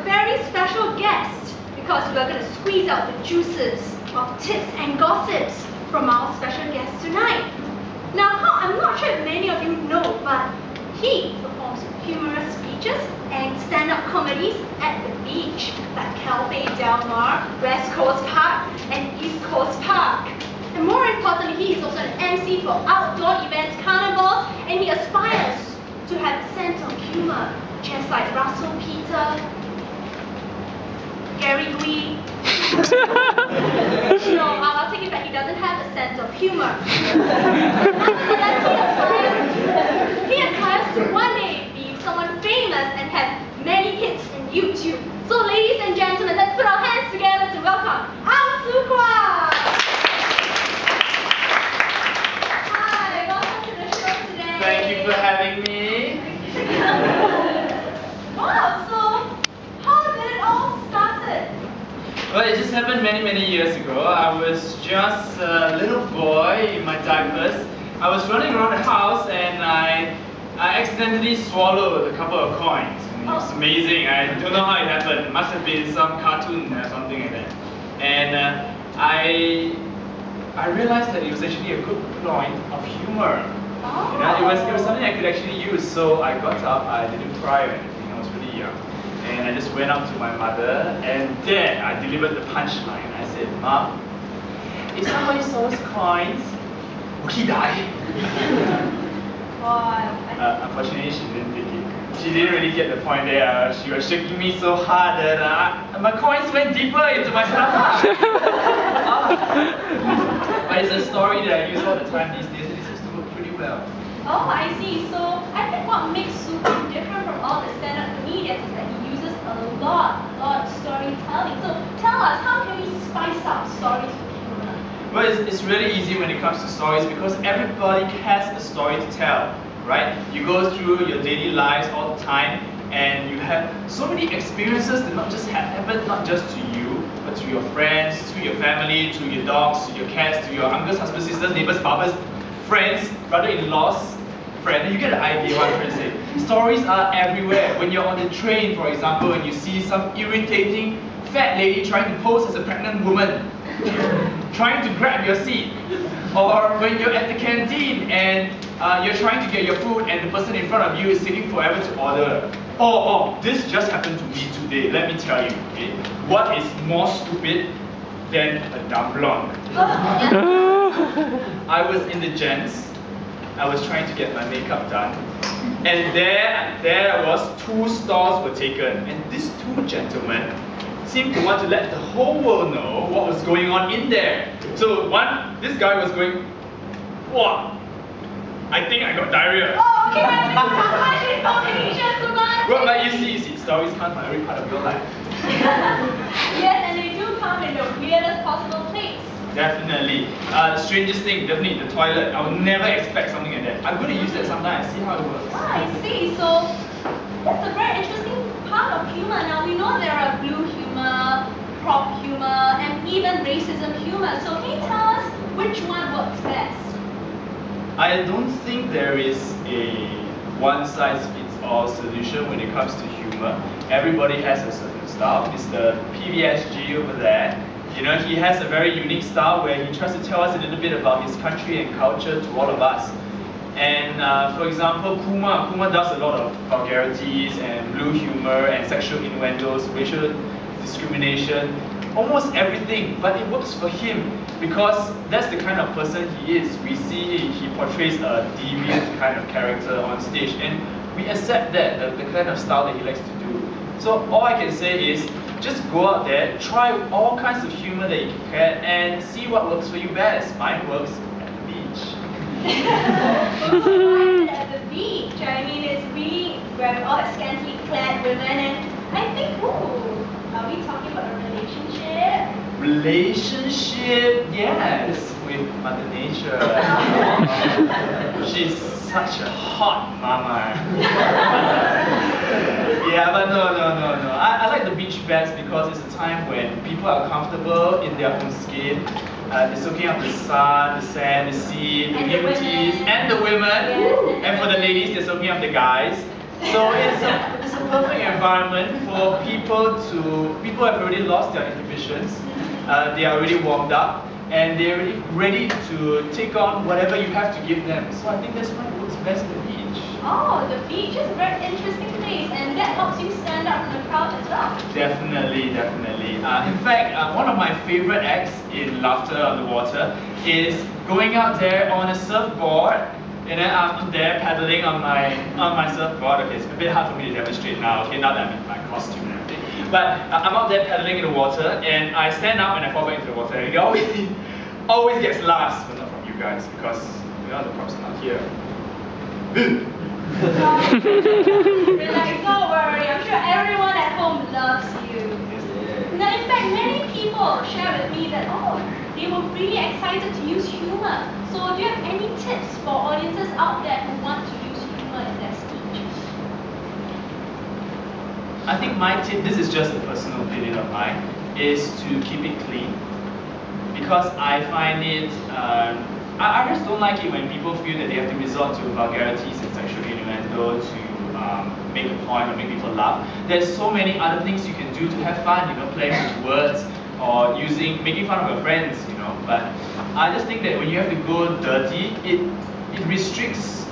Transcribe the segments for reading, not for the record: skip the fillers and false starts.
very special guest because we're going to squeeze out the juices of tips and gossips from our special guest tonight. Now, I'm not sure if many of you know, but he performs humorous speeches and stand-up comedies at the beach, like Calpe Del Mar, West Coast Park, and East Coast Park. And more importantly, he is also an MC for outdoor events, carnivals, and he aspires to have a sense of humor, just like Russell Peter, Gary Wee. No, I'll take it back, he doesn't have a sense of humor. He aspires to one day be someone famous and have many hits in YouTube. So ladies and gentlemen, let's put our hands together to welcome Ang Sukwa! Hi, welcome to the show today. Thank you for having me. Wow, so how did it all started? Well, it just happened many years ago. I was just a little boy in my diapers. I was running around the house and I accidentally swallowed a couple of coins. And it was amazing. I don't know how it happened. It must have been some cartoon or something like that. And I realized that it was actually a good point of humor. You know, it was something I could actually use. So I got up. I didn't cry or anything. I was really young. And I just went up to my mother, and there I delivered the punchline. I said, "Mom, if somebody swallows coins, will he die?" Unfortunately, she didn't take it. She didn't really get the point there. She was shaking me so hard that my coins went deeper into my stomach. But it's a story that I use all the time these days, and it seems to work pretty well. Oh, I see. So I think what makes Suki different from all the stand-up comedians is that he uses a lot of storytelling. So tell us, how can we spice up stories with humor? Well, it's really easy when it comes to stories because everybody has a story to tell, right? You go through your daily lives all the time and you have so many experiences that not just happen not just to you, but to your friends, to your family, to your dogs, to your cats, to your uncles, husbands, sisters, neighbors, fathers, friends, brother-in-laws, friend. You get the idea what I'm trying to say. Stories are everywhere. When you're on the train, for example, and you see some irritating fat lady trying to pose as a pregnant woman, trying to grab your seat. Or when you're at the canteen and you're trying to get your food and the person in front of you is taking forever to order. Oh, this just happened to me today. Let me tell you, okay? What is more stupid than a dumb blonde? I was in the gents. I was trying to get my makeup done, and there was 2 stalls were taken, and these 2 gentlemen seemed to want to let the whole world know what was going on in there. So this guy was going, "Wow, I think I got diarrhea." Oh, okay, Well, but you see, stories come from every part of your life. Yes, and they do come in the weirdest possible place. Definitely. The strangest thing, definitely the toilet. I would never expect something like that. I'm going to use that sometime and see how it works. I see. So that's a very interesting part of humor. Now we know there are blue humor, prop humor, and even racism humor. So can you tell us which one works best? I don't think there is a one-size-fits-all solution when it comes to humor. Everybody has a certain style. Mr. PVSG over there, you know, he has a very unique style where he tries to tell us a little bit about his country and culture to all of us. And for example, Kuma does a lot of vulgarities and blue humor and sexual innuendos, racial discrimination, almost everything, but it works for him because that's the kind of person he is. We see he portrays a deviant kind of character on stage, and we accept that, the kind of style that he likes to do. So all I can say is, just go out there, try all kinds of humor that you can, and see what works for you best. Mine works at the beach. Mine at the beach. I mean, it's really where we all have scantily clad women, and I think, are we talking about a relationship? Relationship, yes, with Mother Nature. She's such a hot mama. Yeah, but no. I like the beach best because it's a time when people are comfortable in their own skin. They're soaking up the sun, the sand, the sea, the beauties, and the women. Yes. And for the ladies, they're soaking up the guys. So it's a perfect environment for people have already lost their inhibitions. They are already warmed up and they're already ready to take on whatever you have to give them. So I think that's why it works best at the beach. Oh, the beach is a very interesting place, and that helps you stand out from the crowd as well. Definitely, definitely. In fact, one of my favorite acts in Laughter on the Water is going out there on a surfboard, and then I'm there paddling on my surfboard. Okay, it's a bit hard for me to demonstrate now. Okay, now that I'm in my costume and everything. But I'm out there paddling in the water, and I stand up and I fall back into the water. And it always gets laughs, but not from you guys because the props are not here. Relax, don't worry. I'm sure everyone at home loves you. Now, in fact, many people share with me that they were really excited to use humor. So, do you have any tips for audiences out there who want to use humor in their speech? I think my tip, this is just a personal opinion of mine, is to keep it clean. Because I find it, I just don't like it when people feel that they have to resort to vulgarities and sexual innuendo to make a point or make people laugh. There's so many other things you can do to have fun, playing with words or making fun of your friends, But I just think that when you have to go dirty, it restricts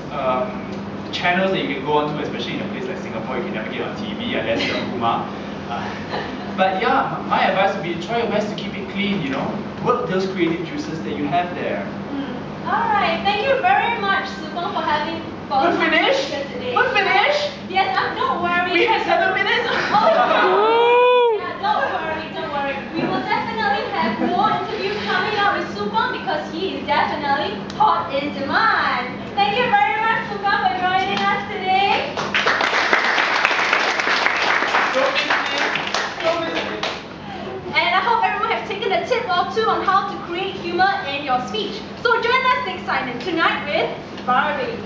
channels that you can go onto, especially in a place like Singapore. You can never get on TV unless you're Kuma. But yeah, my advice would be try your best to keep it clean, Work those creative juices that you have there. Alright, thank you very much, Supong, for having We're finished? today. We're finished? Yes, don't worry. We have 7 minutes? Yeah, don't worry. We will definitely have more interviews coming up with Supong because he is definitely hot in demand. Thank you very much, Supong, for joining us today. Don't miss it. And I hope everyone has taken a tip or two on how to create humor in your speech. So join us next time and tonight with Barbie.